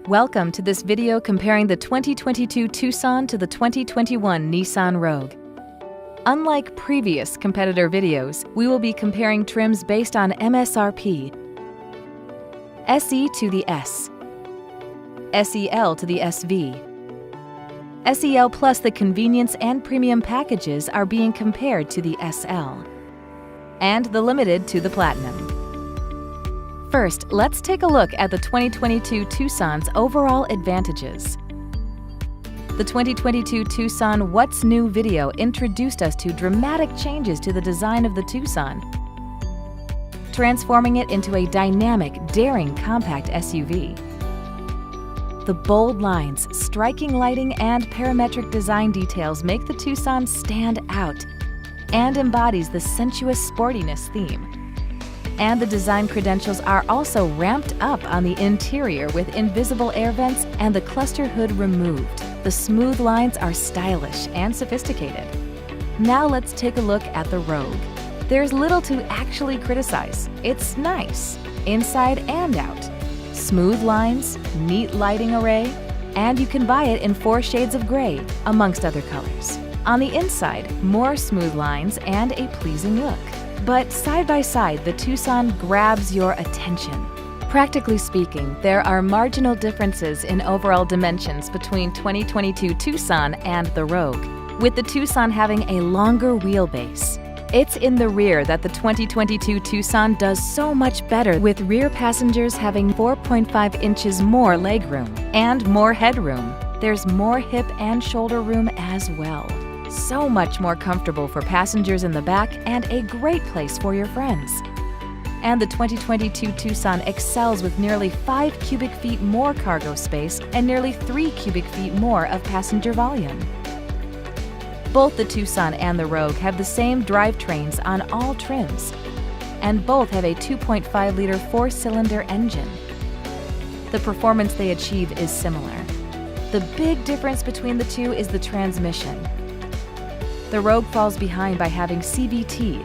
Welcome to this video comparing the 2022 Tucson to the 2021 Nissan Rogue. Unlike previous competitor videos, we will be comparing trims based on MSRP, SE to the S, SEL to the SV. SEL plus the convenience and premium packages are being compared to the SL, and the limited to the Platinum. First, let's take a look at the 2022 Tucson's overall advantages. The 2022 Tucson What's New video introduced us to dramatic changes to the design of the Tucson, transforming it into a dynamic, daring compact SUV. The bold lines, striking lighting, and parametric design details make the Tucson stand out and embodies the sensuous sportiness theme. And the design credentials are also ramped up on the interior with invisible air vents and the cluster hood removed. The smooth lines are stylish and sophisticated. Now let's take a look at the Rogue. There's little to actually criticize. It's nice, inside and out. Smooth lines, neat lighting array, and you can buy it in 4 shades of gray, amongst other colors. On the inside, more smooth lines and a pleasing look. But side by side, the Tucson grabs your attention. Practically speaking, there are marginal differences in overall dimensions between 2022 Tucson and the Rogue, with the Tucson having a longer wheelbase. It's in the rear that the 2022 Tucson does so much better, with rear passengers having 4.5 inches more legroom and more headroom. There's more hip and shoulder room as well. So much more comfortable for passengers in the back and a great place for your friends. And the 2022 Tucson excels with nearly 5 cubic feet more cargo space and nearly 3 cubic feet more of passenger volume. Both the Tucson and the Rogue have the same drivetrains on all trims, and both have a 2.5-liter 4-cylinder engine. The performance they achieve is similar. The big difference between the two is the transmission. The Rogue falls behind by having CVT,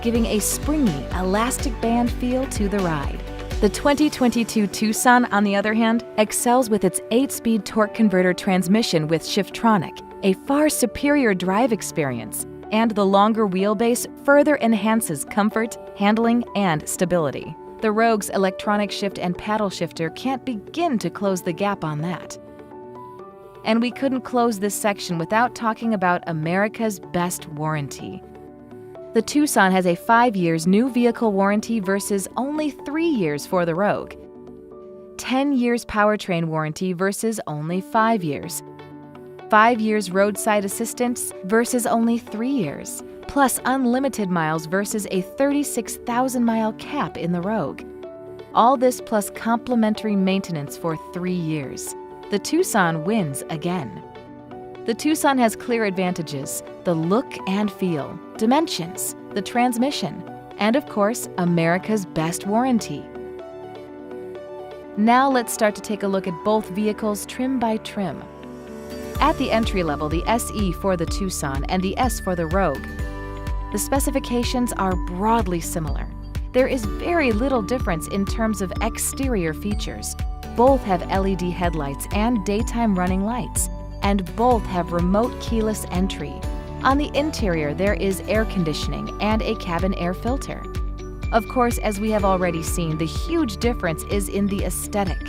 giving a springy, elastic band feel to the ride. The 2022 Tucson, on the other hand, excels with its 8-speed torque converter transmission with Shiftronic, a far superior drive experience, and the longer wheelbase further enhances comfort, handling, and stability. The Rogue's electronic shift and paddle shifter can't begin to close the gap on that. And we couldn't close this section without talking about America's best warranty. The Tucson has a 5 years new vehicle warranty versus only 3 years for the Rogue. 10 years powertrain warranty versus only 5 years. 5 years roadside assistance versus only 3 years. Plus unlimited miles versus a 36,000-mile cap in the Rogue. All this plus complimentary maintenance for 3 years. The Tucson wins again. The Tucson has clear advantages: the look and feel, dimensions, the transmission, and of course, America's best warranty. Now let's start to take a look at both vehicles trim by trim. At the entry level, the SE for the Tucson and the S for the Rogue. The specifications are broadly similar. There is very little difference in terms of exterior features. Both have LED headlights and daytime running lights, and both have remote keyless entry. On the interior, there is air conditioning and a cabin air filter. Of course, as we have already seen, the huge difference is in the aesthetic,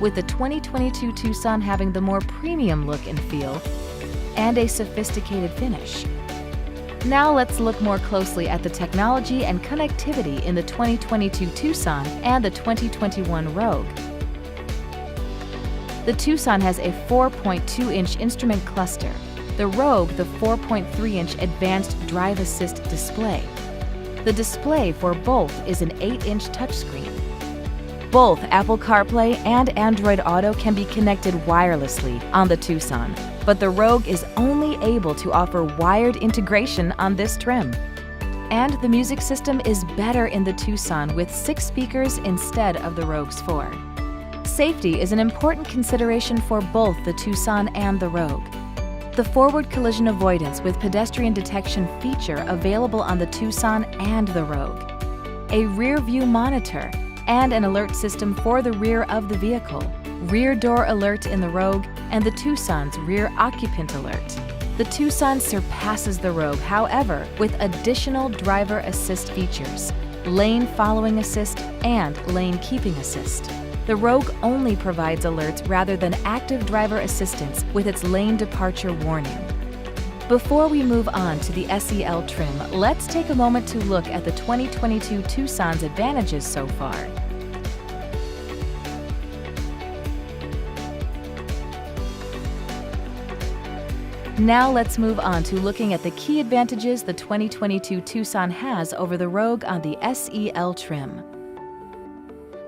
with the 2022 Tucson having the more premium look and feel and a sophisticated finish. Now let's look more closely at the technology and connectivity in the 2022 Tucson and the 2021 Rogue. The Tucson has a 4.2-inch instrument cluster, the Rogue the 4.3-inch advanced drive assist display. The display for both is an 8-inch touchscreen. Both Apple CarPlay and Android Auto can be connected wirelessly on the Tucson, but the Rogue is only able to offer wired integration on this trim. And the music system is better in the Tucson with 6 speakers instead of the Rogue's 4. Safety is an important consideration for both the Tucson and the Rogue. The forward collision avoidance with pedestrian detection feature available on the Tucson and the Rogue. A rear view monitor, and an alert system for the rear of the vehicle, rear door alert in the Rogue, and the Tucson's rear occupant alert. The Tucson surpasses the Rogue, however, with additional driver assist features, lane following assist and lane keeping assist. The Rogue only provides alerts rather than active driver assistance with its lane departure warning. Before we move on to the SEL trim, let's take a moment to look at the 2022 Tucson's advantages so far. Now let's move on to looking at the key advantages the 2022 Tucson has over the Rogue on the SEL trim.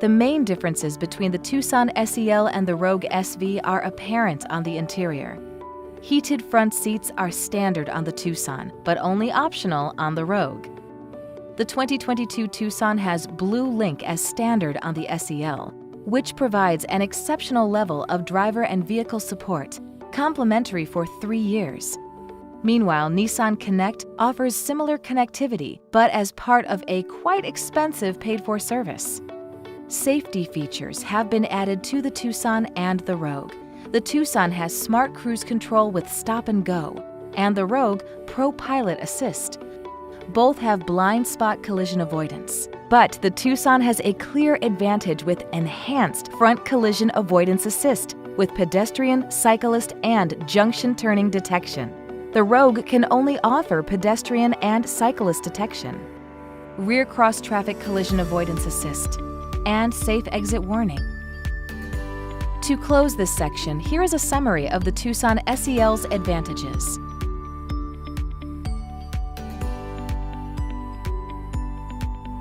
The main differences between the Tucson SEL and the Rogue SV are apparent on the interior. Heated front seats are standard on the Tucson, but only optional on the Rogue. The 2022 Tucson has Blue Link as standard on the SEL, which provides an exceptional level of driver and vehicle support, complimentary for 3 years. Meanwhile, Nissan Connect offers similar connectivity, but as part of a quite expensive paid-for service. Safety features have been added to the Tucson and the Rogue. The Tucson has Smart Cruise Control with Stop and Go, and the Rogue Pro Pilot Assist. Both have blind spot collision avoidance, but the Tucson has a clear advantage with enhanced front collision avoidance assist with pedestrian, cyclist, and junction turning detection. The Rogue can only offer pedestrian and cyclist detection, rear cross-traffic collision avoidance assist, and safe exit warning. To close this section, here is a summary of the Tucson SEL's advantages.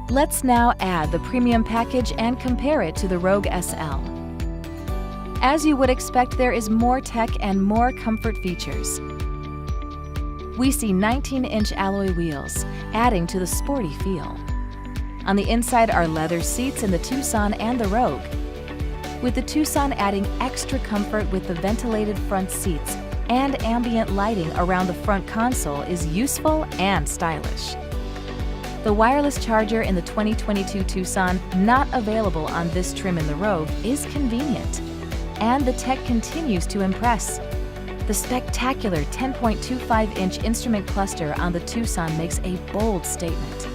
Let's now add the premium package and compare it to the Rogue SL. As you would expect, there is more tech and more comfort features. We see 19-inch alloy wheels, adding to the sporty feel. On the inside are leather seats in the Tucson and the Rogue, with the Tucson adding extra comfort with the ventilated front seats, and ambient lighting around the front console is useful and stylish. The wireless charger in the 2022 Tucson, not available on this trim in the Rogue, is convenient. And the tech continues to impress. The spectacular 10.25-inch instrument cluster on the Tucson makes a bold statement.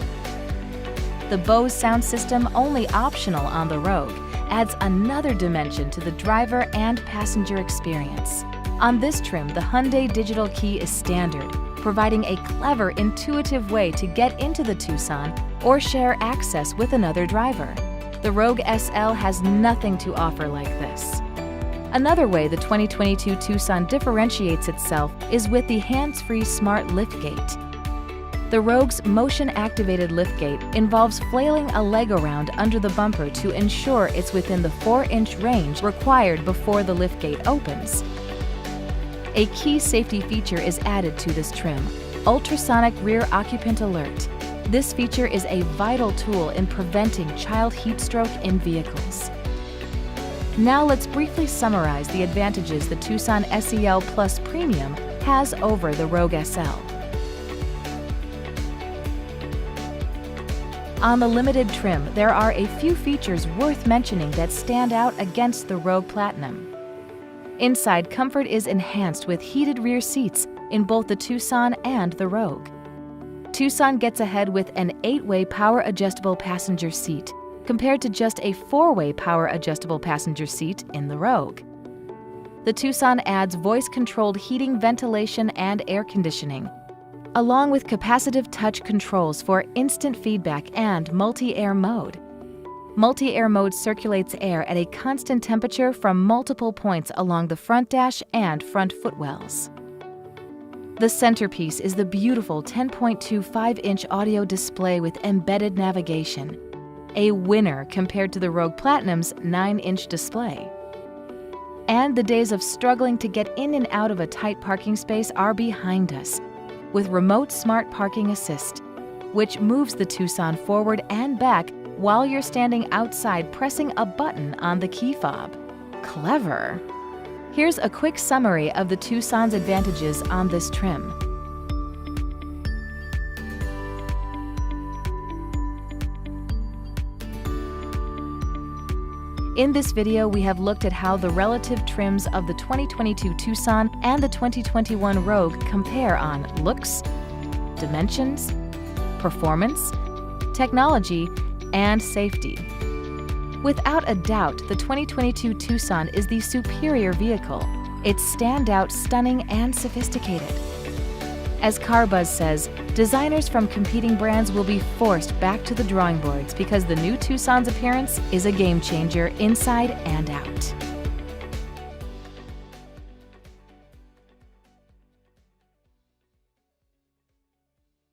The Bose sound system, only optional on the Rogue, adds another dimension to the driver and passenger experience. On this trim, the Hyundai digital key is standard, providing a clever, intuitive way to get into the Tucson or share access with another driver. The Rogue SL has nothing to offer like this. Another way the 2022 Tucson differentiates itself is with the hands-free smart liftgate. The Rogue's motion-activated liftgate involves flailing a leg around under the bumper to ensure it's within the 4-inch range required before the liftgate opens. A key safety feature is added to this trim, ultrasonic rear occupant alert. This feature is a vital tool in preventing child heat stroke in vehicles. Now let's briefly summarize the advantages the Tucson SEL Plus Premium has over the Rogue SL. On the limited trim, there are a few features worth mentioning that stand out against the Rogue Platinum. Inside, comfort is enhanced with heated rear seats in both the Tucson and the Rogue. Tucson gets ahead with an 8-way power-adjustable passenger seat, compared to just a 4-way power-adjustable passenger seat in the Rogue. The Tucson adds voice-controlled heating, ventilation, and air conditioning, along with capacitive touch controls for instant feedback and multi-air mode. Multi-air mode circulates air at a constant temperature from multiple points along the front dash and front footwells. The centerpiece is the beautiful 10.25-inch audio display with embedded navigation, a winner compared to the Rogue Platinum's 9-inch display. And the days of struggling to get in and out of a tight parking space are behind us, with Remote Smart Parking Assist, which moves the Tucson forward and back while you're standing outside pressing a button on the key fob. Clever! Here's a quick summary of the Tucson's advantages on this trim. In this video, we have looked at how the relative trims of the 2022 Tucson and the 2021 Rogue compare on looks, dimensions, performance, technology, and safety. Without a doubt, the 2022 Tucson is the superior vehicle. It's standout, stunning, and sophisticated. As CarBuzz says, designers from competing brands will be forced back to the drawing boards because the new Tucson's appearance is a game changer inside and out.